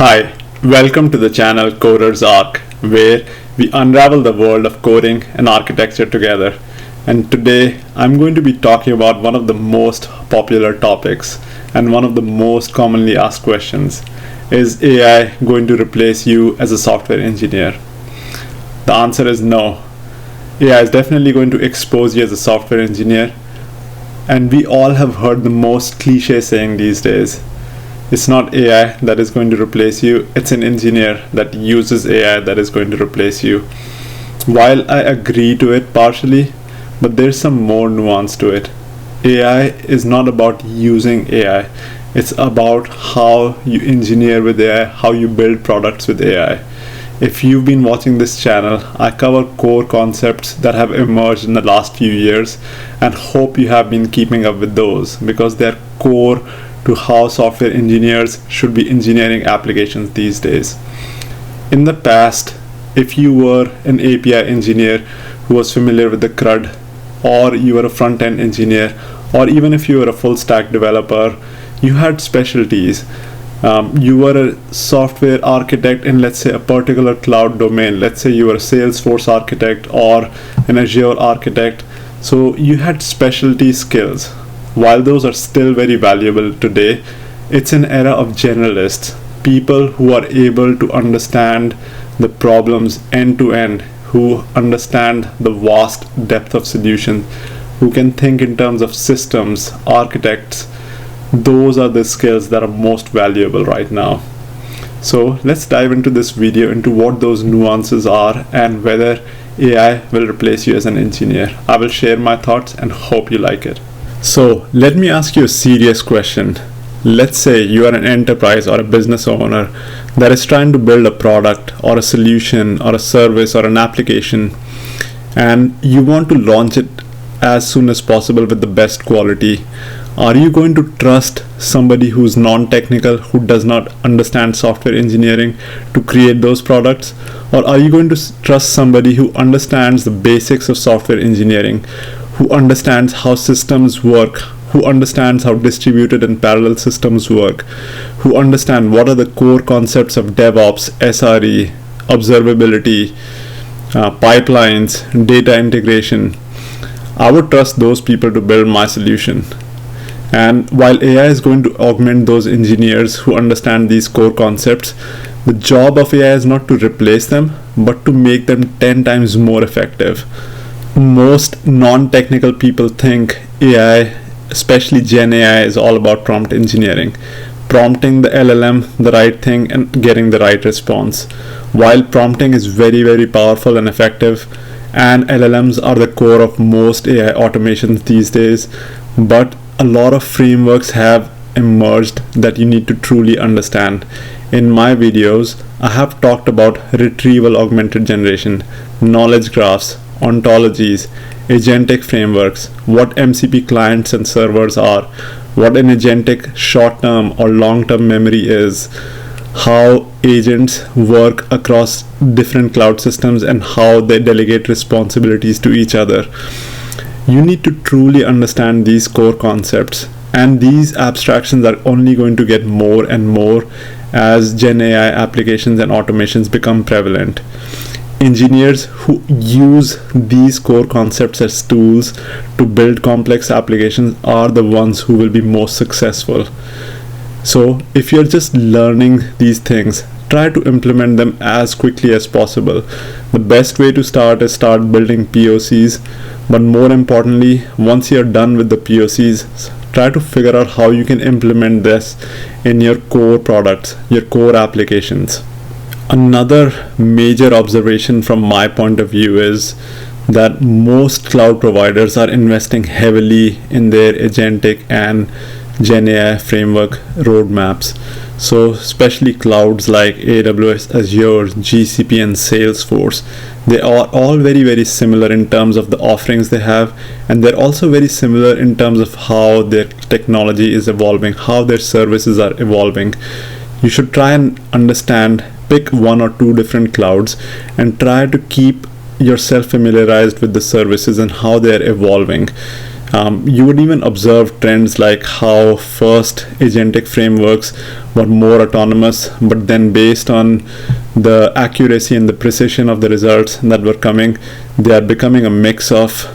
Hi, welcome to the channel Coder's Arc, where we unravel the world of coding and architecture together. And today I'm going to be talking about one of the most popular topics and one of the most commonly asked questions. Is AI going to replace you as a software engineer? The answer is no. AI is definitely going to expose you as a software engineer, and we all have heard the most cliche saying these days. It's not AI that is going to replace you, it's an engineer that uses AI that is going to replace you. While I agree to it partially, but there's some more nuance to it. AI is not about using AI, it's about how you engineer with AI, how you build products with AI. If you've been watching this channel, I cover core concepts that have emerged in the last few years and hope you have been keeping up with those because they're core to how software engineers should be engineering applications these days. In the past, if you were an API engineer who was familiar with the CRUD, or you were a front-end engineer, or even if you were a full-stack developer, you had specialties. You were a software architect in, let's say, a particular cloud domain. Let's say you were a Salesforce architect or an Azure architect. So you had specialty skills. While those are still very valuable today, it's an era of generalists, people who are able to understand the problems end to end, who understand the vast depth of solutions, who can think in terms of systems, architects. Those are the skills that are most valuable right now. So let's dive into this video into what those nuances are and whether AI will replace you as an engineer. I will share my thoughts and hope you like it. So let me ask you a serious question. Let's say you are an enterprise or a business owner that is trying to build a product or a solution or a service or an application, and you want to launch it as soon as possible with the best quality. Are you going to trust somebody who's non-technical, who does not understand software engineering to create those products? Or are you going to trust somebody who understands the basics of software engineering, who understands how systems work, who understands how distributed and parallel systems work, who understand what are the core concepts of DevOps, SRE, observability, pipelines, data integration? I would trust those people to build my solution. And while AI is going to augment those engineers who understand these core concepts, the job of AI is not to replace them, but to make them 10 times more effective. Most non-technical people think AI, especially Gen AI, is all about prompt engineering, prompting the LLM the right thing and getting the right response. While prompting is very, very powerful and effective, and LLMs are the core of most AI automations these days, but a lot of frameworks have emerged that you need to truly understand. In my videos, I have talked about retrieval augmented generation, knowledge graphs, ontologies, agentic frameworks, what MCP clients and servers are, what an agentic short-term or long-term memory is, how agents work across different cloud systems and how they delegate responsibilities to each other. You need to truly understand these core concepts, and these abstractions are only going to get more and more as Gen AI applications and automations become prevalent. Engineers who use these core concepts as tools to build complex applications are the ones who will be most successful. So if you're just learning these things, try to implement them as quickly as possible. The best way to start is start building POCs, but more importantly, once you're done with the POCs, try to figure out how you can implement this in your core products, your core applications. Another major observation from my point of view is that most cloud providers are investing heavily in their agentic and Gen AI framework roadmaps. So especially clouds like AWS, Azure, GCP and Salesforce, they are all very, very similar in terms of the offerings they have, and they're also very similar in terms of how their technology is evolving, how their services are evolving. You should try and understand, pick one or two different clouds and try to keep yourself familiarized with the services and how they're evolving. You would even observe trends like how first agentic frameworks were more autonomous, but then based on the accuracy and the precision of the results that were coming, they are becoming a mix of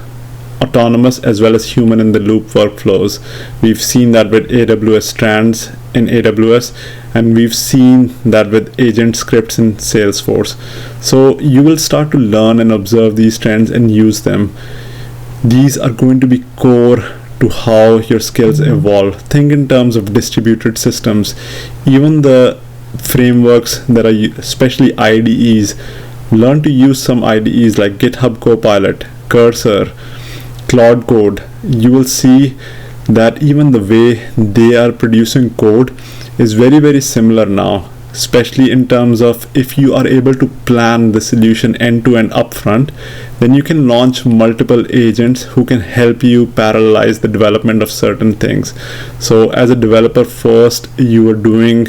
autonomous as well as human in the loop workflows. We've seen that with AWS strands in AWS, and we've seen that with agent scripts in Salesforce. So you will start to learn and observe these trends and use them. These are going to be core to how your skills evolve. Think in terms of distributed systems. Even the frameworks that are, especially IDEs, learn to use some IDEs like GitHub Copilot, Cursor, Cloud Code. You will see that even the way they are producing code is very, very similar now, especially in terms of if you are able to plan the solution end to end upfront, then you can launch multiple agents who can help you parallelize the development of certain things. So as a developer, first you are doing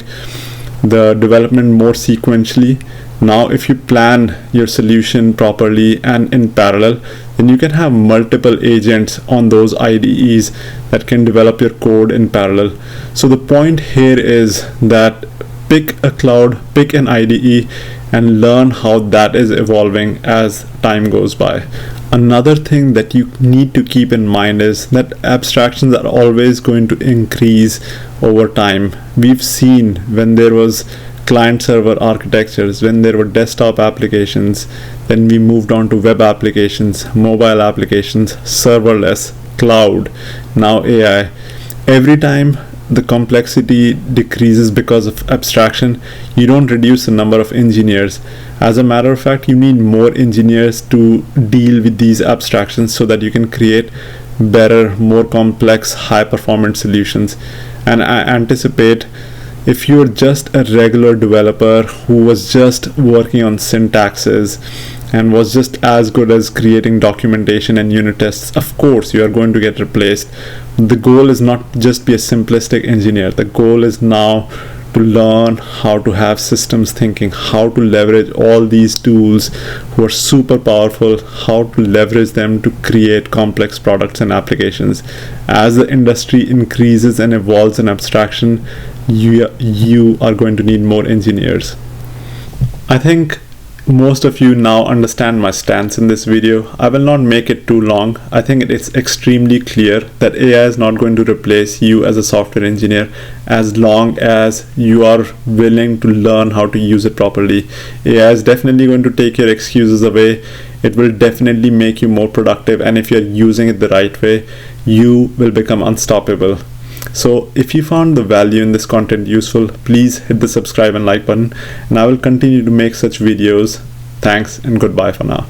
the development more sequentially. Now if you plan your solution properly and in parallel, then you can have multiple agents on those IDEs that can develop your code in parallel. So the point here is that pick a cloud, pick an IDE, and learn how that is evolving as time goes by. Another thing that you need to keep in mind is that abstractions are always going to increase over time. We've seen when there was client-server architectures, when there were desktop applications, then we moved on to web applications, mobile applications, serverless, cloud, now AI. Every time the complexity decreases because of abstraction, you don't reduce the number of engineers. As a matter of fact, you need more engineers to deal with these abstractions so that you can create better, more complex, high-performance solutions. And I anticipate if you're just a regular developer who was just working on syntaxes and was just as good as creating documentation and unit tests, of course you are going to get replaced. The goal is not just be a simplistic engineer. The goal is now to learn how to have systems thinking, how to leverage all these tools who are super powerful, how to leverage them to create complex products and applications. As the industry increases and evolves in abstraction, you are going to need more engineers. I think most of you now understand my stance in this video. I will not make it too long. I think it is extremely clear that AI is not going to replace you as a software engineer as long as you are willing to learn how to use it properly. AI is definitely going to take your excuses away. It will definitely make you more productive, and if you're using it the right way, you will become unstoppable. So if you found the value in this content useful, please hit the subscribe and like button, and I will continue to make such videos. Thanks and goodbye for now.